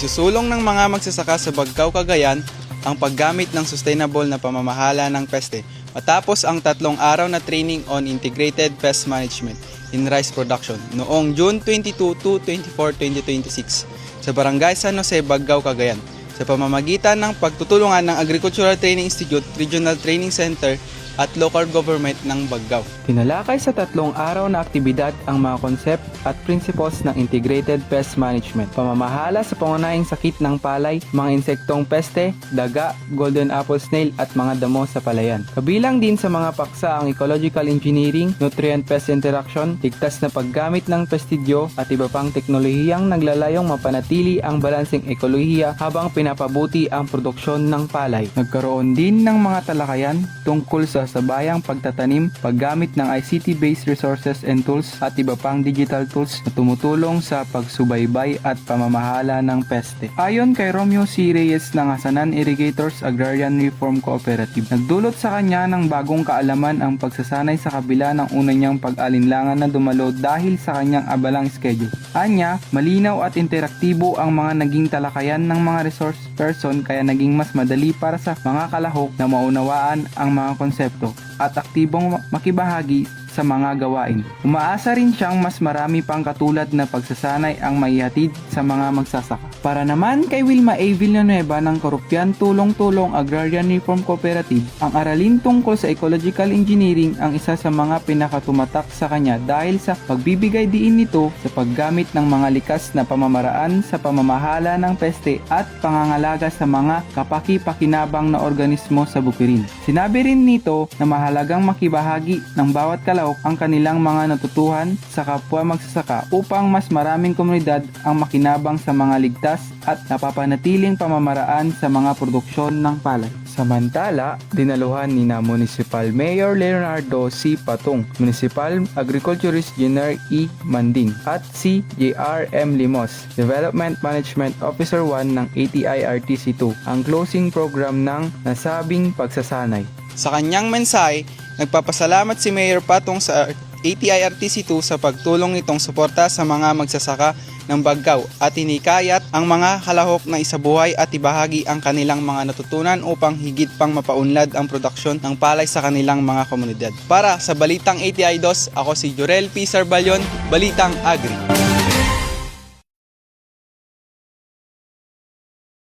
Isusulong ng mga magsasaka sa Bagcao, Cagayan ang paggamit ng sustainable na pamamahala ng peste matapos ang 3 araw na training on integrated pest management in rice production noong June 22 to 24, 2026 sa Barangay San Jose, Bagcao, Cagayan sa pamamagitan ng pagtutulungan ng Agricultural Training Institute, Regional Training Center at local government ng Bagcao. Tinalakay sa 3 araw na aktibidad ang mga concept at principles ng integrated pest management. Pamamahala sa pangunahing sakit ng palay, mga insektong peste, daga, golden apple snail at mga damo sa palayan. Kabilang din sa mga paksa ang ecological engineering, nutrient-pest interaction, ligtas na paggamit ng pestidyo at iba pang teknolohiyang naglalayong mapanatili ang balanseng ekolohiya habang pinapabuti ang produksyon ng palay. Nagkaroon din ng mga talakayan tungkol sa sabayang pagtatanim, paggamit ng ICT-based resources and tools at iba pang digital tools na tumutulong sa pagsubaybay at pamamahala ng peste. Ayon kay Romeo C. Reyes ng Hasanan Irrigators Agrarian Reform Cooperative, nagdulot sa kanya ng bagong kaalaman ang pagsasanay sa kabila ng una niyang pag-alinlangan na dumalo dahil sa kanyang abalang schedule. Anya, malinaw at interaktibo ang mga naging talakayan ng mga resource person kaya naging mas madali para sa mga kalahok na maunawaan ang mga konsepto at aktibong makibahagi sa mga gawain. Umaasa rin siyang mas marami pang katulad na pagsasanay ang maihatid sa mga magsasaka. Para naman kay Wilma A. Villanueva ng Karupian Tulong-Tulong Agrarian Reform Cooperative, ang aralin tungkol sa ecological engineering ang isa sa mga pinakatumatak sa kanya dahil sa pagbibigay diin nito sa paggamit ng mga likas na pamamaraan sa pamamahala ng peste at pangangalaga sa mga kapaki-pakinabang na organismo sa bukirin. Sinabi rin nito na mahalagang makibahagi ng bawat kalahok ang kanilang mga natutuhan sa kapwa magsasaka upang mas maraming komunidad ang makinabang sa mga ligtas at napapanatiling pamamaraan sa mga produksyon ng palay. Samantala, dinaluhan ni na Municipal Mayor Leonardo C. Patong, Municipal Agriculturist General E. Manding at si J.R.M. Limos, Development Management Officer 1 ng ATI-RTC2 ang closing program ng nasabing pagsasanay. Sa kanyang mensahe, nagpapasalamat si Mayor Patong sa ATI-RTC2 sa pagtulong nitong suporta sa mga magsasaka ng Bagcao at hinikayat ang mga kalahok na isabuhay at ibahagi ang kanilang mga natutunan upang higit pang mapaunlad ang produksyon ng palay sa kanilang mga komunidad. Para sa Balitang ATI2, ako si Jorel P. Sarbalyon, Balitang Agri.